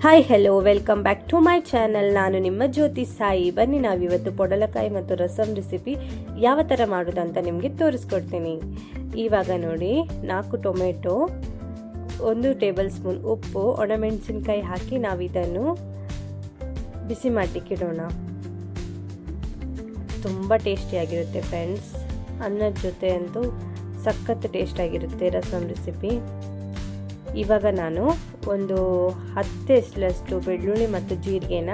Hi hello welcome back to my channel. ನಾನು ನಿಮ್ಮ ಜ್ಯೋತಿ ಸಾಯಿ. ಬನ್ನಿ ನಾವಿವತ್ತು ಪೊಡಲಕಾಯಿ ಮತ್ತು ರಸಮ್ ರೆಸಿಪಿ ಯಾವ ಥರ ಮಾಡೋದಂತ ನಿಮಗೆ ತೋರಿಸ್ಕೊಡ್ತೀನಿ. ಇವಾಗ ನೋಡಿ, 4 ಟೊಮೆಟೊ, 1 ಟೇಬಲ್ ಸ್ಪೂನ್ ಉಪ್ಪು, ಒಣಮೆಣಸಿನ್ಕಾಯಿ ಹಾಕಿ ನಾವು ಇದನ್ನು ಬಿಸಿ ಮಾಡಲಿಕ್ಕಿಡೋಣ. ತುಂಬ ಟೇಸ್ಟಿಯಾಗಿರುತ್ತೆ ಫ್ರೆಂಡ್ಸ್. ಅನ್ನದ ಜೊತೆ ಅಂತೂ ಸಖತ್ ಟೇಸ್ಟಾಗಿರುತ್ತೆ ರಸಮ್ ರೆಸಿಪಿ. ಇವಾಗ ನಾನು ಒಂದು 10 ಎಸಳಷ್ಟು ಬೆಳ್ಳುಳ್ಳಿ ಮತ್ತು ಜೀರಿಗೆನ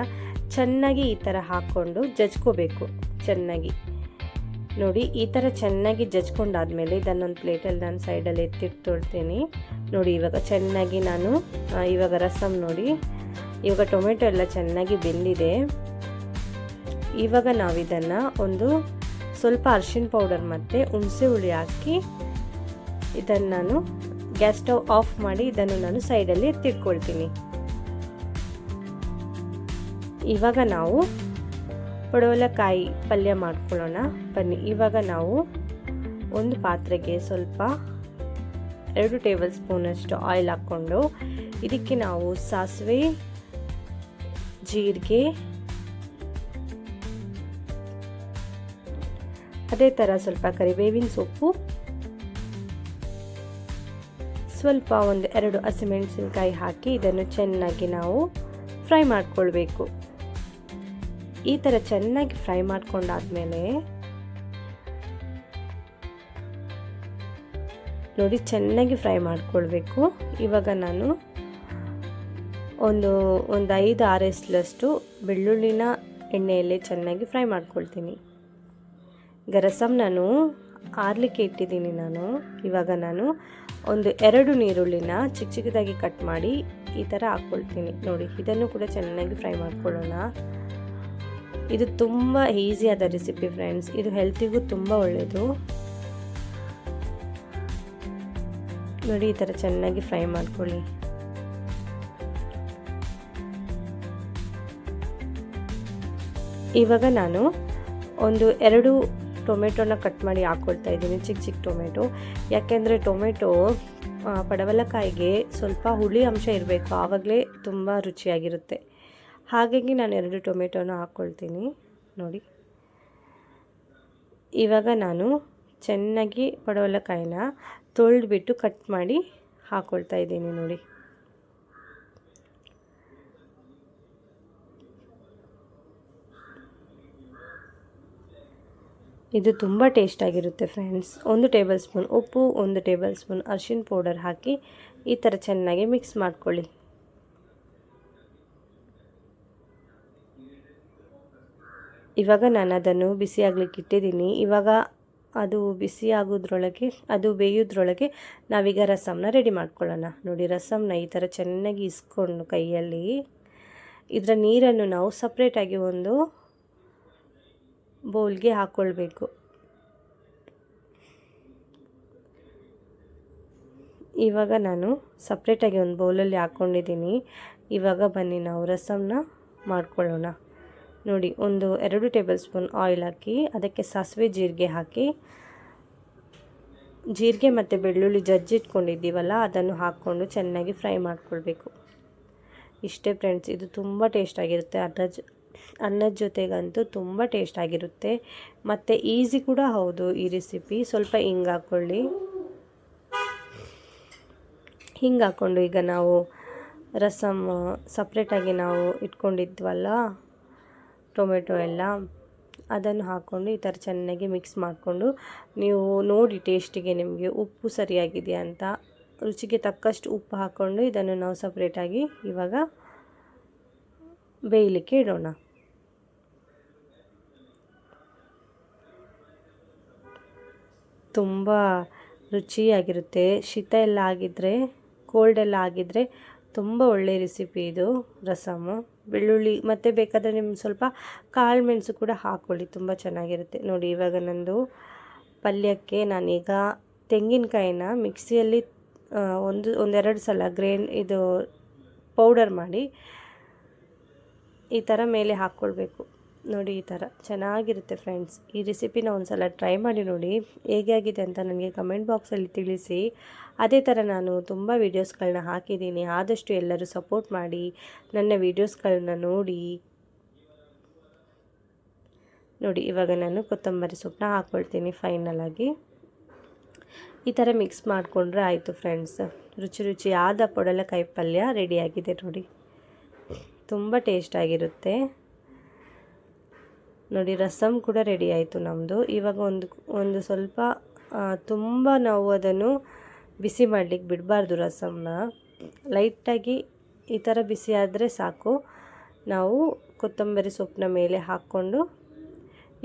ಚೆನ್ನಾಗಿ ಈ ಥರ ಹಾಕ್ಕೊಂಡು ಜಜ್ಕೋಬೇಕು. ಚೆನ್ನಾಗಿ ನೋಡಿ, ಈ ಥರ ಚೆನ್ನಾಗಿ ಜಜ್ಕೊಂಡಾದ್ಮೇಲೆ ಇದನ್ನೊಂದು ಪ್ಲೇಟಲ್ಲಿ ನಾನು ಸೈಡಲ್ಲಿ ಎತ್ತಿಟ್ಕೊಳ್ತೀನಿ. ನೋಡಿ, ಇವಾಗ ಚೆನ್ನಾಗಿ ನಾನು ಇವಾಗ ರಸಮ್ ನೋಡಿ, ಇವಾಗ ಟೊಮೆಟೊ ಎಲ್ಲ ಚೆನ್ನಾಗಿ ಬೆಂದಿದೆ. ಇವಾಗ ನಾವು ಇದನ್ನು ಒಂದು ಸ್ವಲ್ಪ ಅರಿಶಿನ ಪೌಡರ್ ಮತ್ತು ಹುಣಸೆ ಹುಳಿ ಹಾಕಿ ಇದನ್ನು ನಾನು ಗ್ಯಾಸ್ ಸ್ಟವ್ ಆಫ್ ಮಾಡಿ ಇದನ್ನು ನಾನು ಸೈಡಲ್ಲಿ ಎತ್ತಿಟ್ಕೊಳ್ತೀನಿ. ಇವಾಗ ನಾವು ಪಡವಲಕಾಯಿ ಪಲ್ಯ ಮಾಡ್ಕೊಳ್ಳೋಣ ಬನ್ನಿ. ಇವಾಗ ನಾವು ಒಂದು ಪಾತ್ರೆಗೆ ಸ್ವಲ್ಪ 2 ಟೇಬಲ್ ಸ್ಪೂನಷ್ಟು ಆಯಿಲ್ ಹಾಕ್ಕೊಂಡು ಇದಕ್ಕೆ ನಾವು ಸಾಸಿವೆ, ಜೀರಿಗೆ, ಅದೇ ಥರ ಸ್ವಲ್ಪ ಕರಿಬೇವಿನ ಸೊಪ್ಪು, ಸ್ವಲ್ಪ 1-2 ಹಸಿಮೆಣಸಿನ್ಕಾಯಿ ಹಾಕಿ ಇದನ್ನು ಚೆನ್ನಾಗಿ ನಾವು ಫ್ರೈ ಮಾಡ್ಕೊಳ್ಬೇಕು. ಈ ಥರ ಚೆನ್ನಾಗಿ ಫ್ರೈ ಮಾಡ್ಕೊಂಡಾದ್ಮೇಲೆ ನೋಡಿ, ಚೆನ್ನಾಗಿ ಫ್ರೈ ಮಾಡ್ಕೊಳ್ಬೇಕು. ಇವಾಗ ನಾನು ಒಂದು 5-6 ಎಸಳಷ್ಟು ಬೆಳ್ಳುಳ್ಳಿನ ಎಣ್ಣೆಯಲ್ಲಿ ಚೆನ್ನಾಗಿ ಫ್ರೈ ಮಾಡ್ಕೊಳ್ತೀನಿ. ರಸಮ್ ನಾನು ಆರ್ಲಿಕ್ಕೆ ಇಟ್ಟಿದ್ದೀನಿ. ಇವಾಗ ನಾನು 2 ನೀರುಳ್ಳಿನ ಚಿಕ್ಕ ಚಿಕ್ಕದಾಗಿ ಕಟ್ ಮಾಡಿ ಈ ಥರ ಹಾಕ್ಕೊಳ್ತೀನಿ. ನೋಡಿ, ಇದನ್ನು ಕೂಡ ಚೆನ್ನಾಗಿ ಫ್ರೈ ಮಾಡ್ಕೊಳ್ಳೋಣ. ಇದು ತುಂಬ ಈಸಿಯಾದ ರೆಸಿಪಿ ಫ್ರೆಂಡ್ಸ್. ಇದು ಹೆಲ್ತಿಗೂ ತುಂಬ ಒಳ್ಳೆಯದು. ನೋಡಿ, ಈ ಥರ ಚೆನ್ನಾಗಿ ಫ್ರೈ ಮಾಡ್ಕೊಳ್ಳಿ. ಇವಾಗ ನಾನು 2 ಟೊಮೆಟೊನ ಕಟ್ ಮಾಡಿ ಹಾಕ್ಕೊಳ್ತಾ ಇದ್ದೀನಿ, ಚಿಕ್ಕ ಚಿಕ್ಕ ಟೊಮೆಟೊ. ಯಾಕೆಂದರೆ ಟೊಮೆಟೊ ಪಡವಲಕಾಯಿಗೆ ಸ್ವಲ್ಪ ಹುಳಿ ಅಂಶ ಇರಬೇಕು, ಆವಾಗಲೇ ತುಂಬ ರುಚಿಯಾಗಿರುತ್ತೆ. ಹಾಗಾಗಿ ನಾನು 2 ಟೊಮೆಟೊನ ಹಾಕ್ಕೊಳ್ತೀನಿ. ನೋಡಿ, ಇವಾಗ ನಾನು ಚೆನ್ನಾಗಿ ಪಡವಲಕಾಯಿನ ತೊಳೆದ್ಬಿಟ್ಟು ಕಟ್ ಮಾಡಿ ಹಾಕ್ಕೊಳ್ತಾ ಇದ್ದೀನಿ. ನೋಡಿ, ಇದು ತುಂಬ ಟೇಸ್ಟಾಗಿರುತ್ತೆ ಫ್ರೆಂಡ್ಸ್. 1 ಟೇಬಲ್ ಸ್ಪೂನ್ ಉಪ್ಪು, 1 ಟೇಬಲ್ ಸ್ಪೂನ್ ಅರಿಶಿನ ಪೌಡರ್ ಹಾಕಿ ಈ ಥರ ಚೆನ್ನಾಗಿ ಮಿಕ್ಸ್ ಮಾಡ್ಕೊಳ್ಳಿ. ಇವಾಗ ನಾನು ಅದನ್ನು ಬಿಸಿ ಆಗ್ಲಿಕ್ಕೆ ಇಟ್ಟಿದ್ದೀನಿ. ಇವಾಗ ಅದು ಬಿಸಿ ಆಗೋದ್ರೊಳಗೆ, ಅದು ಬೇಯೋದ್ರೊಳಗೆ ನಾವೀಗ ರಸಮ್ನ ರೆಡಿ ಮಾಡ್ಕೊಳ್ಳೋಣ. ನೋಡಿ, ರಸಮ್ನ ಈ ಥರ ಚೆನ್ನಾಗಿ ಇಸ್ಕೊಂಡು ಕೈಯಲ್ಲಿ ಇದರ ನೀರನ್ನು ನಾವು ಸಪ್ರೇಟಾಗಿ ಒಂದು ಬೌಲ್ಗೆ ಹಾಕ್ಕೊಳ್ಬೇಕು. ಇವಾಗ ನಾನು ಸಪ್ರೇಟಾಗಿ ಒಂದು ಬೌಲಲ್ಲಿ ಹಾಕ್ಕೊಂಡಿದ್ದೀನಿ. ಇವಾಗ ಬನ್ನಿ ನಾವು ರಸಮ್ನ ಮಾಡ್ಕೊಳ್ಳೋಣ. ನೋಡಿ, 2 ಟೇಬಲ್ ಸ್ಪೂನ್ ಆಯಿಲ್ ಹಾಕಿ ಅದಕ್ಕೆ ಸಾಸಿವೆ, ಜೀರಿಗೆ ಹಾಕಿ, ಜೀರಿಗೆ ಮತ್ತು ಬೆಳ್ಳುಳ್ಳಿ ಜಜ್ಜಿಟ್ಕೊಂಡಿದ್ದೀವಲ್ಲ ಅದನ್ನು ಹಾಕ್ಕೊಂಡು ಚೆನ್ನಾಗಿ ಫ್ರೈ ಮಾಡ್ಕೊಳ್ಬೇಕು. ಇಷ್ಟೇ ಫ್ರೆಂಡ್ಸ್. ಇದು ತುಂಬ ಟೇಸ್ಟಾಗಿರುತ್ತೆ. ಅನ್ನದ ಜೊತೆಗಂತೂ ತುಂಬ ಟೇಸ್ಟಾಗಿರುತ್ತೆ ಮತ್ತು ಈಸಿ ಕೂಡ ಹೌದು ಈ ರೆಸಿಪಿ. ಸ್ವಲ್ಪ ಹಿಂಗೆ ಹಾಕ್ಕೊಳ್ಳಿ. ಹಿಂಗೆ ಹಾಕ್ಕೊಂಡು ಈಗ ನಾವು ರಸಮ್ ಸಪ್ರೇಟಾಗಿ ನಾವು ಇಟ್ಕೊಂಡಿದ್ವಲ್ಲ ಟೊಮೆಟೊ ಎಲ್ಲ, ಅದನ್ನು ಹಾಕ್ಕೊಂಡು ಈ ಥರ ಚೆನ್ನಾಗಿ ಮಿಕ್ಸ್ ಮಾಡಿಕೊಂಡು ನೀವು ನೋಡಿ ಟೇಸ್ಟಿಗೆ ನಿಮಗೆ ಉಪ್ಪು ಸರಿಯಾಗಿದೆಯಾ ಅಂತ ರುಚಿಗೆ ತಕ್ಕಷ್ಟು ಉಪ್ಪು ಹಾಕ್ಕೊಂಡು ಇದನ್ನು ನಾವು ಸಪ್ರೇಟಾಗಿ ಇವಾಗ ಬೇಯಲಿಕ್ಕೆ ಇಡೋಣ. ತುಂಬ ರುಚಿಯಾಗಿರುತ್ತೆ. ಶೀತ ಎಲ್ಲ ಆಗಿದ್ದರೆ, ಕೋಲ್ಡ್ ಎಲ್ಲ ಆಗಿದ್ದರೆ ತುಂಬ ಒಳ್ಳೆ ರೆಸಿಪಿ ಇದು ರಸಮು. ಬೆಳ್ಳುಳ್ಳಿ ಮತ್ತು ಬೇಕಾದರೆ ನಿಮ್ಗೆ ಸ್ವಲ್ಪ ಕಾಳು ಮೆಣಸು ಕೂಡ ಹಾಕ್ಕೊಳ್ಳಿ, ತುಂಬ ಚೆನ್ನಾಗಿರುತ್ತೆ. ನೋಡಿ, ಇವಾಗ ನಂದು ಪಲ್ಯಕ್ಕೆ ನಾನೀಗ ತೆಂಗಿನಕಾಯಿನ ಮಿಕ್ಸಿಯಲ್ಲಿ 1-2 ಸಲ ಇದು ಪೌಡರ್ ಮಾಡಿ ಈ ಥರ ಮೇಲೆ ಹಾಕ್ಕೊಳ್ಬೇಕು. ನೋಡಿ ಈ ಥರ ಚೆನ್ನಾಗಿರುತ್ತೆ ಫ್ರೆಂಡ್ಸ್. ಈ ರೆಸಿಪಿನ ಒಂದು ಸಲ ಟ್ರೈ ಮಾಡಿ ನೋಡಿ, ಹೇಗೆ ಆಗಿದೆ ಅಂತ ನನಗೆ ಕಮೆಂಟ್ ಬಾಕ್ಸಲ್ಲಿ ತಿಳಿಸಿ. ಅದೇ ಥರ ನಾನು ತುಂಬ ವೀಡಿಯೋಸ್ಗಳನ್ನ ಹಾಕಿದ್ದೀನಿ, ಆದಷ್ಟು ಎಲ್ಲರೂ ಸಪೋರ್ಟ್ ಮಾಡಿ ನನ್ನ ವೀಡಿಯೋಸ್ಗಳನ್ನ ನೋಡಿ. ನೋಡಿ ಇವಾಗ ನಾನು ಕೊತ್ತಂಬರಿ ಸೊಪ್ಪನ್ನ ಹಾಕ್ಕೊಳ್ತೀನಿ ಫೈನಲಾಗಿ. ಈ ಥರ ಮಿಕ್ಸ್ ಮಾಡಿಕೊಂಡ್ರೆ ಆಯಿತು ಫ್ರೆಂಡ್ಸ್. ರುಚಿ ರುಚಿಯಾದ ಪೊಡಲಕಾಯಿ ಪಲ್ಯ ರೆಡಿಯಾಗಿದೆ ನೋಡಿ, ತುಂಬ ಟೇಸ್ಟಾಗಿರುತ್ತೆ ನೋಡಿ. ರಸಮ್ ಕೂಡ ರೆಡಿ ಆಯಿತು ನಮ್ಮದು. ಇವಾಗ ಒಂದು ಸ್ವಲ್ಪ ತುಂಬ ನಾವು ಅದನ್ನು ಬಿಸಿ ಮಾಡಲಿಕ್ಕೆ ಬಿಡಬಾರ್ದು. ರಸಮ್ನ ಲೈಟಾಗಿ ಈ ಥರ ಬಿಸಿ ಆದರೆ ಸಾಕು. ನಾವು ಕೊತ್ತಂಬರಿ ಸೊಪ್ಪನ್ನ ಮೇಲೆ ಹಾಕ್ಕೊಂಡು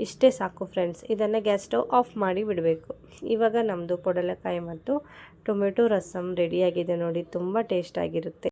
ಇಷ್ಟೇ ಸಾಕು ಫ್ರೆಂಡ್ಸ್. ಇದನ್ನು ಗ್ಯಾಸ್ ಸ್ಟವ್ ಆಫ್ ಮಾಡಿ ಬಿಡಬೇಕು. ಇವಾಗ ನಮ್ಮದು ಪೊಡಲಕಾಯಿ ಮತ್ತು ಟೊಮೆಟೊ ರಸಮ್ ರೆಡಿಯಾಗಿದೆ ನೋಡಿ, ತುಂಬ ಟೇಸ್ಟಾಗಿರುತ್ತೆ.